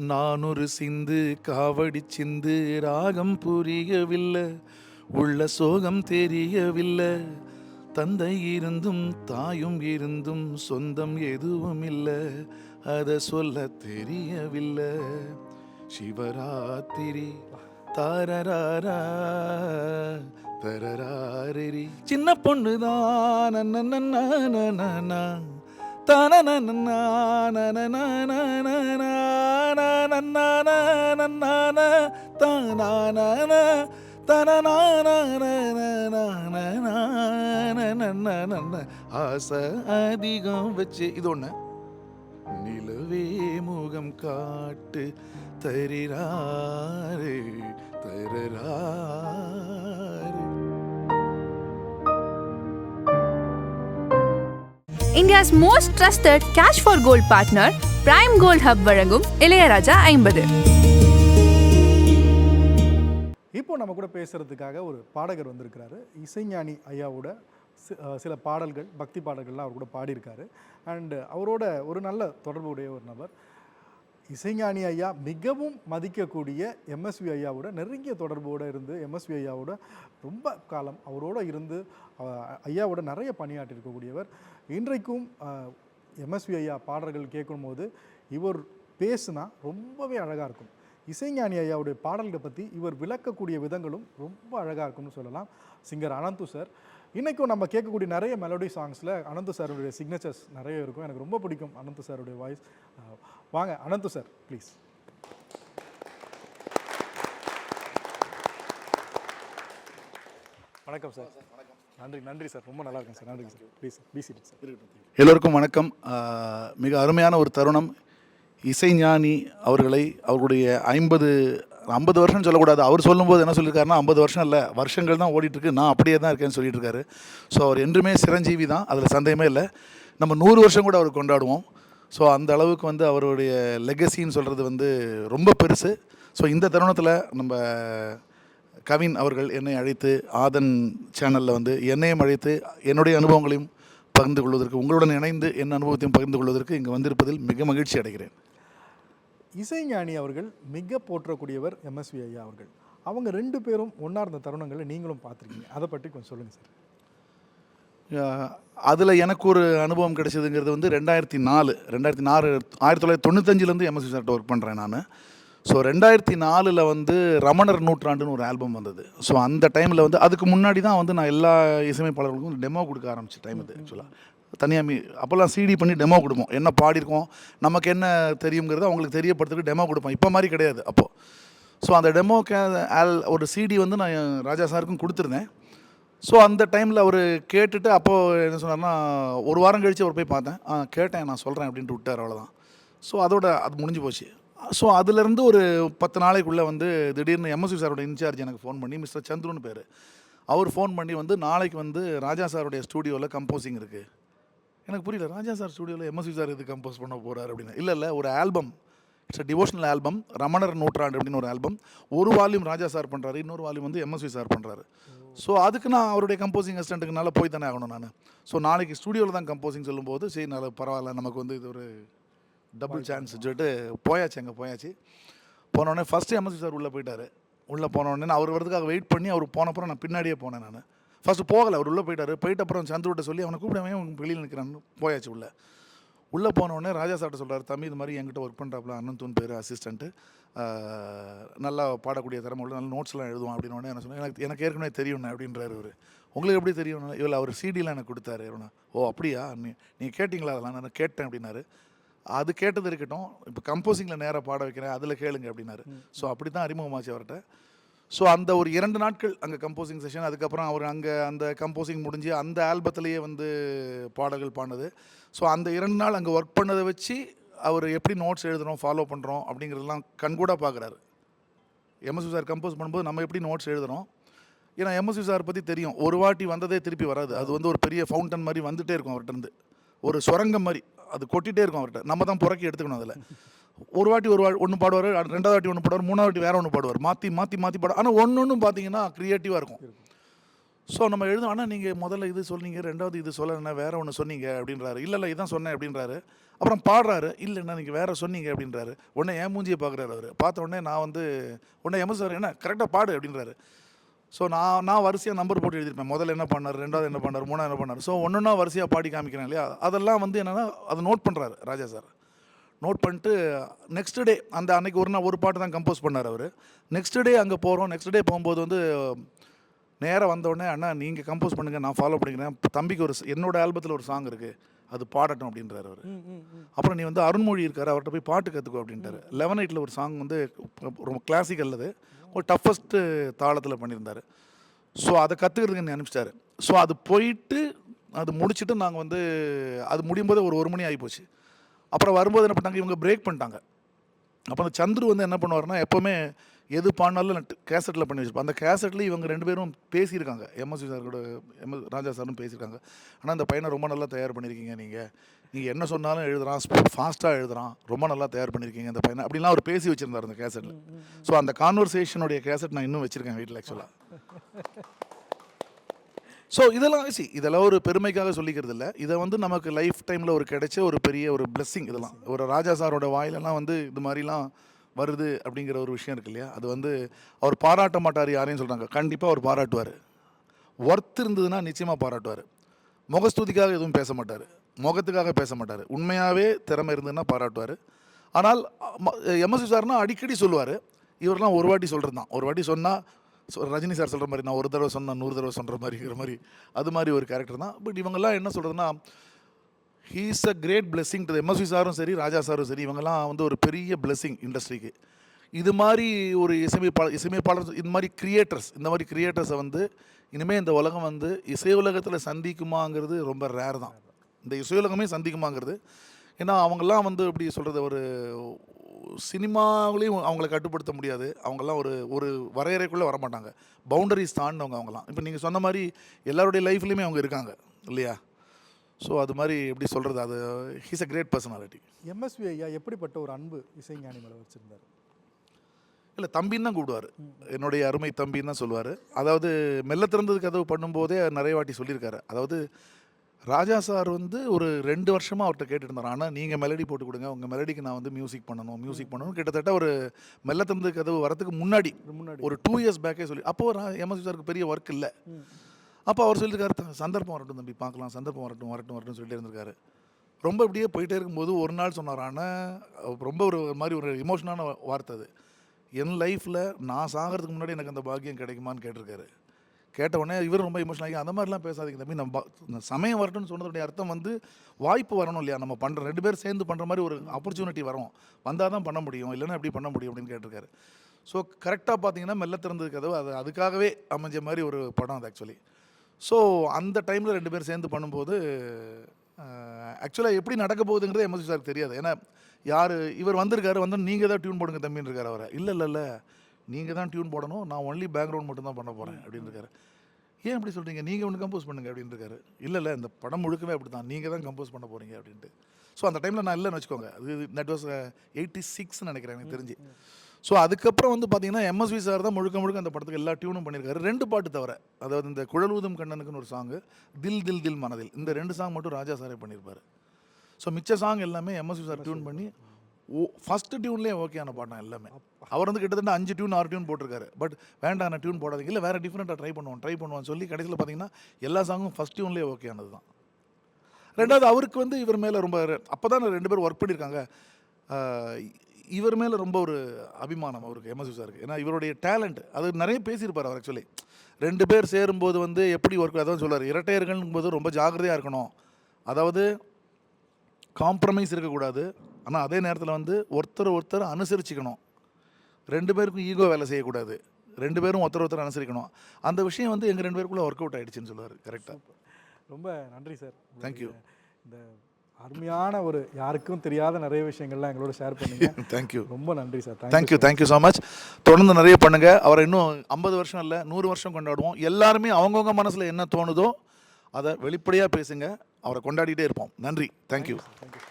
நானொரு சிந்து காவடி சிந்து ராகம் புரியவில்லை, உள்ள சோகம் தெரியவில்லை. தந்தை இருந்தும் தாயும் இருந்தும் சொந்தம் எதுவும் இல்லை, அதை சொல்ல தெரியவில்லை. சிவராத்திரி தாரராரா தரராரி சின்ன பொண்ணுதான் ஆசை அதிகம் வச்சு இது ஒண்ணு. நிலவே முகம் காட்டு தரிராரே தரராரே. India's most trusted cash for gold partner Prime Gold Hub வழங்கும் இளையராஜா 50. இப்போ நம்ம கூட பேசுகிறதுக்காக ஒரு பாடகர் வந்திருக்கிறாரு. இசைஞானி ஐயாவோட சில பாடல்கள், பக்தி பாடல்கள்லாம் அவர் கூட பாடியிருக்காரு. அண்டு அவரோட ஒரு நல்ல தொடர்புடைய ஒரு நபர். இசைஞானி ஐயா மிகவும் மதிக்கக்கூடிய எம்எஸ்வி ஐயாவோட நெருங்கிய தொடர்போடு இருந்து, எம்எஸ்வி ஐயாவோட ரொம்ப காலம் அவரோட இருந்து ஐயாவோட நிறைய பணியாற்றிருக்கக்கூடியவர். இன்றைக்கும் எம்எஸ்வி ஐயா பாடல்கள் கேட்கும்போது இவர் பேசுனா ரொம்பவே அழகாக இருக்கும். இசைஞானி ஐயாவுடைய பாடல்களை பற்றி இவர் விளக்கக்கூடிய விதங்களும் ரொம்ப அழகாக இருக்கும்னு சொல்லலாம். சிங்கர் அனந்து சார். இன்றைக்கும் நம்ம கேட்கக்கூடிய நிறைய மெலோடி சாங்ஸில் அனந்து சாருடைய சிக்னேச்சர்ஸ் நிறைய இருக்கும். எனக்கு ரொம்ப பிடிக்கும் அனந்து சாருடைய வாய்ஸ். வாங்க அனந்து சார் ப்ளீஸ். வணக்கம் சார். நன்றி சார், ரொம்ப நல்லா இருக்கும் சார். நன்றி சார். Please PC sir. எல்லோருக்கும் வணக்கம். மிக அருமையான ஒரு தருணம். இசைஞானி அவர்களை அவர்களுடைய 50 வருஷம் சொல்லக்கூடாது. அவர் சொல்லும்போது என்ன சொல்லியிருக்காருன்னா 50 வருஷம் இல்லை, வருஷங்கள் தான் ஓடிட்டுருக்கு, நான் அப்படியே தான் இருக்கேன்னு சொல்லிட்டு இருக்காரு. ஸோ அவர் என்றுமே சிரஞ்சீவி தான், அதில் சந்தேகமே இல்லை. நம்ம 100 வருஷம் கூட அவர் கொண்டாடுவோம். ஸோ அந்த அளவுக்கு வந்து அவருடைய லெகசின்னு சொல்கிறது ரொம்ப பெருசு. ஸோ இந்த தருணத்தில் நம்ம கவின் அவர்கள் என்னை அழைத்து ஆதன் சேனலில் என்னையும் அழைத்து என்னுடைய அனுபவங்களையும் பகிர்ந்து கொள்வதற்கு, உங்களுடன் இணைந்து என் அனுபவத்தையும் பகிர்ந்து கொள்வதற்கு இங்கே வந்திருப்பதில் மிக மகிழ்ச்சி அடைகிறேன். இசைஞானி அவர்கள் மிக போற்றக்கூடியவர் எம்எஸ்வி ஐயா அவர்கள். அவங்க 2 பேரும் ஒன்றா இருந்த தருணங்களை நீங்களும் பார்த்துருக்கீங்க, அதை பற்றி கொஞ்சம் சொல்லுங்கள் சார். அதில் எனக்கு ஒரு அனுபவம் கிடைச்சதுங்கிறது 2004 1995 எம்எஸ்வி சார்கிட்ட ஒர்க் பண்ணுறேன் நான். ஸோ 2004 ரமணர் நூற்றாண்டுன்னு ஒரு ஆல்பம் வந்தது. ஸோ அந்த டைமில் அதுக்கு முன்னாடி தான் நான் எல்லா இசையமைப்பாளர்களுக்கும் டெமோ கொடுக்க ஆரம்பிச்ச டைம் இது. ஆக்சுவலாக தனியாக அப்போல்லாம் சிடி பண்ணி டெமோ கொடுப்போம், என்ன பாடியிருக்கோம், நமக்கு என்ன தெரியுங்கிறது அவங்களுக்கு தெரியப்படுறதுக்கு டெமோ கொடுப்போம். இப்போ மாதிரி கிடையாது அப்போது. ஸோ அந்த டெமோக்கு ஒரு சிடி நான் ராஜா சாருக்கும் கொடுத்துருந்தேன். ஸோ அந்த டைமில் அவர் கேட்டுட்டு அப்போது என்ன சொன்னார்னா, ஒரு வாரம் கழித்து அவர் போய் பார்த்தேன், கேட்டேன், நான் சொல்கிறேன் அப்படின்ட்டு விட்டார், அவ்வளோதான். ஸோ அதோட அது முடிஞ்சு போச்சு. ஸோ அதுலேருந்து ஒரு 10 நாளைக்குள்ளே திடீர்னு எம்எஸ்வி சாரோட இன்சார்ஜ் எனக்கு ஃபோன் பண்ணி, மிஸ்டர் சந்துருன்னு பேர், அவர் ஃபோன் பண்ணி நாளைக்கு ராஜா சாருடைய ஸ்டூடியோவில் கம்போசிங் இருக்குது. எனக்கு புரியல, ராஜா சார் ஸ்டூடியோவில் எம்எஸ்வி சார் இது கம்போஸ் பண்ண போகிறார் அப்படின்னு. இல்லை ஒரு ஆல்பம், இட்ஸ் டிவோஷனல் ஆல்பம், ரமணர் நூற்றாண்டு அப்படின்னு ஒரு ஆல்பம். ஒரு வால்யூம் ராஜா சார் பண்ணுறாரு, இன்னொரு வால்யூம் எம்எஸ்வி சார் பண்ணுறாரு. ஸோ அதுக்கு நான் அவருடைய கம்போசிங் அசிஸ்டண்ட்டுக்குனால போய் தானே ஆகணும் நான். ஸோ நாளைக்கு ஸ்டூடியோவில் தான் கம்போசிங் சொல்லும்போது சரி நல்ல பரவாயில்ல, நமக்கு இது ஒரு டபுள் சான்ஸ் சொல்லிட்டு போயாச்சு. அங்கே போயாச்சு. போனோடனே ஃபஸ்ட்டு எம்எஸ்வி சார் உள்ளே போயிட்டார். உள்ளே போனோடனே அவர் வரதுக்காக வெயிட் பண்ணி அவர் போனப்புறம் நான் பின்னாடியே போனேன். நான் ஃபஸ்ட்டு போகலை, அவர் உள்ளே போயிட்டார். போயிட்ட அப்புறம் சந்துருட்ட சொல்லி அவனை கூப்பிடாமே வெளியில் நிற்கிறான்னு போயாச்சு. உள்ளே போனோடனே ராஜா சார்ட்ட சொல்கிறார், தம்பி இது மாதிரி என்கிட்ட ஒர்க் பண்ணுறாப்புல அனந்தூன் பேர் அசிஸ்டண்ட்டு, நல்லா பாடக்கூடிய திறமை உள்ள, நல்ல நோட்ஸ்லாம் எழுதுவான் அப்படின்னோடனே என்ன சொன்னேன், எனக்கு ஏற்கனவே தெரியும்ண்ணே அப்படின்றாரு. அவர் உங்களுக்கு எப்படி தெரியும்? இவ்வளோ அவர் சிடிலாம் எனக்கு கொடுத்தாரு. ஓ அப்படியா, நீங்கள் கேட்டிங்களா? அதெல்லாம் நான் கேட்டேன் அப்படின்னாரு. அது கேட்டது இருக்கட்டும், இப்போ கம்போசிங்கில் நேராக பாட வைக்கிறேன், அதில் கேளுங்க அப்படின்னாரு. ஸோ அப்படி தான் அறிமுகமாச்சு அவர்கிட்ட. ஸோ அந்த ஒரு 2 நாட்கள் அங்கே கம்போசிங் செஷன். அதுக்கப்புறம் அவர் அங்கே அந்த கம்போசிங் முடிஞ்சு அந்த ஆல்பத்திலேயே பாடல்கள் பாடினது. ஸோ அந்த 2 நாள் அங்கே ஒர்க் பண்ணதை வச்சு அவர் எப்படி நோட்ஸ் எழுதுகிறோம், ஃபாலோ பண்ணுறோம் அப்படிங்கிறதெல்லாம் கண்கூட பார்க்குறாரு. எம்எஸ்வி சார் கம்போஸ் பண்ணும்போது நம்ம எப்படி நோட்ஸ் எழுதுகிறோம், ஏன்னா எம்எஸ்வி சார் பற்றி தெரியும், ஒரு வாட்டி வந்ததே திருப்பி வராது. அது ஒரு பெரிய ஃபவுண்டன் மாதிரி வந்துகிட்டே இருக்கும் அவர்கிட்ட, ஒரு சுரங்கம் மாதிரி அது கொட்டிகிட்டே இருக்கும் அவர்கிட்ட. நம்ம தான் புறக்கி எடுத்துக்கணும். அதில் ஒரு வாட்டி ஒன்று பாடுவார், 2வது வாட்டி ஒன்று பாடுவார், 3வது வாட்டி வேறு ஒன்று பாடுவார், மாற்றி பாடுவார். ஆனால் ஒன்று பார்த்தீங்கன்னா க்ரியேட்டிவாக இருக்கும். ஸோ நம்ம எழுதும், ஆனால் நீங்கள் முதல்ல இது சொன்னீங்க, ரெண்டாவது இது சொல்லலைன்னா வேறு ஒன்று சொன்னீங்க அப்படின்றாரு. இல்லை இதான் சொன்னேன் அப்படின்றாரு. அப்புறம் பாடுறாரு, இல்லைண்ணா நீங்கள் வேறு சொன்னீங்க அப்படின்றாரு. உடனே என் மூஞ்சியை பார்க்குறாரு அவர். பார்த்த உடனே நான் வந்து உடனே எம்எஸ் சார் என்ன கரெக்டாக பாடு அப்படின்றாரு. ஸோ நான் வரிசையாக நம்பர் போட்டு எழுதியிருப்பேன். முதல்ல என்ன பண்ணார், ரெண்டாவது என்ன பண்ணார், மூணாவது என்ன பண்ணார். ஸோ ஒன்றுன்னா வரிசையாக பாடி காமிக்கிறேன் இல்லையா, அதெல்லாம் வந்து என்னென்னா அதை நோட் பண்ணுறாரு ராஜா சார். நோட் பண்ணிட்டு நெக்ஸ்ட் டே அந்த அன்னைக்கு ஒரு பாட்டு தான் கம்போஸ் பண்ணார் அவர். நெக்ஸ்ட் டே அங்கே போகிறோம். நெக்ஸ்ட் டே போகும்போது வந்து நேராக வந்தோடனே, அண்ணா நீங்கள் கம்போஸ் பண்ணுங்கள், நான் ஃபாலோ பண்ணிக்கிறேன், தம்பிக்கு என்னோட ஆல்பத்தில் ஒரு சாங் இருக்குது, அது பாடட்டும் அப்படின்றாரு அவர். அப்புறம் நீ வந்து அருண்மொழி இருக்கார், அவர்கிட்ட போய் பாட்டு கற்றுக்கோ அப்படின்ட்டார். 11/8 ஒரு சாங் வந்து ரொம்ப கிளாசிக்கல், அது ஒரு டஃபஸ்ட்டு தாளத்தில் பண்ணியிருந்தார். ஸோ அதை கற்றுக்கிறதுக்கு என்னை அனுப்பிச்சிட்டாரு. ஸோ அது போயிட்டு அது முடிச்சுட்டு நாங்கள் வந்து அது முடியும் போது ஒரு மணி ஆகிப்போச்சு. அப்புறம் வரும்போது என்ன பண்ணாங்க, இவங்க பிரேக் பண்ணிட்டாங்க. அப்போ அந்த சந்துரு வந்து என்ன பண்ணுவார்னா, எப்போவுமே எது பாடினாலும் கேசட்டில் பண்ணி வச்சுருப்போம். அந்த கேசட்டில் இவங்க 2 பேரும் பேசியிருக்காங்க. எம்எஸ்வி சார் கூட ராஜா சாரும் பேசியிருக்காங்க. ஆனால் அந்த பையனை ரொம்ப நல்லா தயார் பண்ணியிருக்கீங்க, நீங்கள் என்ன சொன்னாலும் எழுதுறான், ஃபாஸ்ட்டாக எழுதுறான், ரொம்ப நல்லா தயார் பண்ணியிருக்கீங்க இந்த பையனை அப்படின்லாம் அவர் பேசி வச்சுருந்தார் அந்த கேசட்டில். ஸோ அந்த கான்வர்சேஷனுடைய கேசட் நான் இன்னும் வச்சுருக்கேன் வீட்டில் ஆக்சுவலாக. ஸோ இதெல்லாம் ஒரு பெருமைக்காக சொல்லிக்கிறது இல்லை. இதை வந்து நமக்கு லைஃப் டைமில் ஒரு கிடைச்ச ஒரு பெரிய ஒரு பிளெஸ்ஸிங். இதெல்லாம் ஒரு ராஜா சாரோட வாயிலெல்லாம் வந்து இது மாதிரிலாம் வருது அப்படிங்கிற ஒரு விஷயம் இருக்கு இல்லையா, அது வந்து அவர் பாராட்ட மாட்டார் யாரையும் சொல்கிறாங்க. கண்டிப்பாக அவர் பாராட்டுவார். ஒர்த் இருந்ததுன்னா நிச்சயமாக பாராட்டுவார். முகஸ்துதிக்காக எதுவும் பேச மாட்டார், முகத்துக்காக பேச மாட்டார். உண்மையாகவே திறமை இருந்ததுன்னா பாராட்டுவார். ஆனால் எம்எஸ்வி சார்னா அடிக்கடி சொல்லுவார். இவரெல்லாம் ஒரு வாட்டி சொல்கிறது தான். ஒரு வாட்டி சொன்னால் ரஜினி சார் சொல்கிற மாதிரி, நான் ஒரு தடவை சொன்னால் 100 தடவை சொல்கிற மாதிரிங்கிற மாதிரி, அது மாதிரி ஒரு கேரக்டர் தான். பட் இவங்கெல்லாம் என்ன சொல்கிறதுனா, he is a great blessing to MSV சாரும் சரி, ராஜா சாரும் சரி, இவங்கெல்லாம் வந்து ஒரு பெரிய பிளெஸிங் இண்டஸ்ட்ரிக்கு. இது மாதிரி ஒரு இசையமைப்பாளர் இந்த மாதிரி கிரியேட்டர்ஸை வந்து இனிமேல் இந்த உலகம் வந்து இசை உலகத்தில் சந்திக்குமாங்கிறது ரொம்ப ரேர் தான். இந்த இசை உலகமே சந்திக்குமாங்கிறது. ஏன்னா அவங்கெல்லாம் வந்து எப்படி சொல்கிறது, ஒரு சினிமாவிலையும் அவங்கள கட்டுப்படுத்த முடியாது. அவங்கெல்லாம் ஒரு வரையறைக்குள்ளே வரமாட்டாங்க. பவுண்டரிஸ் தாண்டினவங்க அவங்கலாம். இப்போ நீங்கள் சொன்ன மாதிரி எல்லாருடைய லைஃப்லேயுமே அவங்க இருக்காங்க இல்லையா. ஸோ அது மாதிரி எப்படி சொல்கிறது, அது he's a great personality. MSV ஐயா எப்படிப்பட்ட ஒரு அன்பு இசைஞானி மேலே வச்சுருந்தார்? இல்லை, தம்பின்னு தான் கூப்பிடுவார். என்னுடைய அருமை தம்பின்னு தான் சொல்லுவார். அதாவது மெல்ல திறந்தது கதவு பண்ணும்போதே நிறைய வாட்டி சொல்லியிருக்காரு. அதாவது ராஜா சார் வந்து ஒரு 2 வருஷமாக அவர்கிட்ட கேட்டுட்டு இருந்தார், ஆனால் நீங்கள் மெலடி போட்டு கொடுங்க, உங்கள் மெலடிக்கு நான் வந்து மியூசிக் பண்ணணும். கிட்டத்தட்ட ஒரு மெல்ல திறந்தது கதவு வரத்துக்கு முன்னாடி ஒரு 2 இயர்ஸ் பேக்கே சொல்லி. அப்போது எம்எஸ்வி சாருக்கு பெரிய ஒர்க் இல்லை. அப்போ அவர் சொல்லியிருக்காரு, சந்தர்ப்பம் வரட்டும் தம்பி, பார்க்கலாம், சந்தர்ப்பம் வரட்டும் சொல்லிட்டு இருந்திருக்காரு. ரொம்ப இப்படியே போயிட்டே இருக்கும்போது ஒரு நாள் சொன்னார், ஆனால் ரொம்ப ஒரு மாதிரி ஒரு எமோஷனான வார்த்தை அது. என் லைஃப்பில் நான் சாகிறதுக்கு முன்னாடி எனக்கு அந்த பாக்கியம் கிடைக்குமான்னு கேட்டிருக்காரு. கேட்ட உடனே இவர் ரொம்ப எமோஷன் ஆகி, அந்த மாதிரிலாம் பேசாதீங்க தம்பி, நம்ம சமயம் வரட்டும்னு சொன்னதுடைய அர்த்தம் வந்து வாய்ப்பு வரணும் இல்லையா, நம்ம பண்ணுற 2 பேர் சேர்ந்து பண்ணுற மாதிரி ஒரு ஆப்பர்ச்சுனிட்டி வரும், வந்தால் தான் பண்ண முடியும், இல்லைன்னா எப்படி பண்ண முடியும் அப்படின்னு கேட்டிருக்காரு. ஸோ கரெக்டாக பார்த்தீங்கன்னா மெல்ல திறந்தது கதவு அதுக்காகவே அமைஞ்ச மாதிரி ஒரு படம் அது ஆக்சுவலி. ஸோ அந்த டைமில் 2 பேர் சேர்ந்து பண்ணும்போது ஆக்சுவலாக எப்படி நடக்க போகுதுங்கிறது எம்எஸ்வி சாருக்கு தெரியாது. ஏன்னா இவர் வந்திருக்காரு, நீங்கள் தான் டியூன் போடுங்க தம்பின்னு இருக்காரு. அவரை இல்லை நீங்கள் தான் டியூன் போடணும், நான் ஒன்லி பேக்ரவுண்ட் மட்டும் தான் பண்ண போகிறேன் அப்படின்னு இருக்காரு. ஏன் அப்படி சொல்கிறீங்க, நீங்கள் ஒன்று கம்போஸ் பண்ணுங்க அப்படின்னு இருக்காரு. இல்லை இந்த படம் முழுக்கவே அப்படி தான், நீங்கள் தான் கம்போஸ் பண்ண போகிறீங்க அப்படின்ட்டு. ஸோ அந்த டைமில் நான் இல்லைன்னு வச்சுக்கோங்க, அது தட் வாஸ் 86 நினைக்கிறேன் எனக்கு தெரிஞ்சு. ஸோ அதுக்கப்புறம் வந்து பார்த்தீங்கன்னா எம்எஸ்வி சார் தான் முழுக்க அந்த படத்துக்கு எல்லா டியூனும் பண்ணியிருக்காரு. 2 பாட்டு தவிர, அதாவது இந்த குழலூதும் கண்ணனுக்குன்னு ஒரு சாங்கு, தில் தில் தில் மனதில், இந்த 2 சாங் மட்டும் ராஜா சாரே பண்ணியிருப்பார். ஸோ மிச்ச சாங் எல்லாமே எம்எஸ்வி சார் டியூன் பண்ணி ஃபஸ்ட்டு டியூன்லேயே ஓகேயான பாட்டம் எல்லாமே. அவர் வந்து கிட்டத்தட்ட 5 டியூன் 6 டியூன் போட்டிருக்காரு. பட் வேண்டாம் நான் டியூன் போடாதீங்க, இல்லை வேறு டிஃப்ரெண்ட்டாக ட்ரை பண்ணுவான்னு சொல்லி கடைசியில் பார்த்தீங்கன்னா எல்லா சாங்கும் ஃபஸ்ட் டியூன்லேயே ஓகேயானது தான். ரெண்டாவது அவருக்கு வந்து இவர் மேலே ரொம்ப, அப்போ தான் 2 பேர் ஒர்க் பண்ணியிருக்காங்க, இவர் மேலே ரொம்ப ஒரு அபிமானம் அவருக்கு, எம்எஸ்வி சாருக்கு. ஏன்னா இவருடைய டேலண்ட் அது நிறைய பேசியிருப்பார் அவர் ஆக்சுவலி. 2 பேர் சேரும்போது வந்து எப்படி ஒர்க், அதான் சொல்லுவார், இரட்டையர்கள்ங்கும் போது ரொம்ப ஜாக்கிரதையாக இருக்கணும், அதாவது காம்ப்ரமைஸ் இருக்கக்கூடாது, ஆனால் அதே நேரத்தில் வந்து ஒருத்தர் அனுசரிச்சுக்கணும், 2 பேருக்கும் ஈகோ வேலை செய்யக்கூடாது, 2 பேரும் ஒருத்தர் அனுசரிக்கணும். அந்த விஷயம் வந்து எங்கள் 2 பேருக்குள்ளே ஒர்க் அவுட் ஆகிடுச்சின்னு சொல்லுவார். கரெக்டாக. ரொம்ப நன்றி சார். தேங்க்யூ. இந்த அருமையான ஒரு யாருக்கும் தெரியாத நிறைய விஷயங்கள்லாம் எங்களோட ஷேர் பண்ணீங்க. தேங்க்யூ, ரொம்ப நன்றி சார். Thank you so much. தொடர்ந்து நிறைய பண்ணுங்கள். அவரை இன்னும் 50 வருஷம் இல்லை 100 வருஷம் கொண்டாடுவோம். எல்லாருமே அவங்கவுங்க மனசில் என்ன தோணுதோ அதை வெளிப்படையாக பேசுங்க, அவரை கொண்டாடிட்டே இருப்போம். நன்றி. தேங்க்யூ.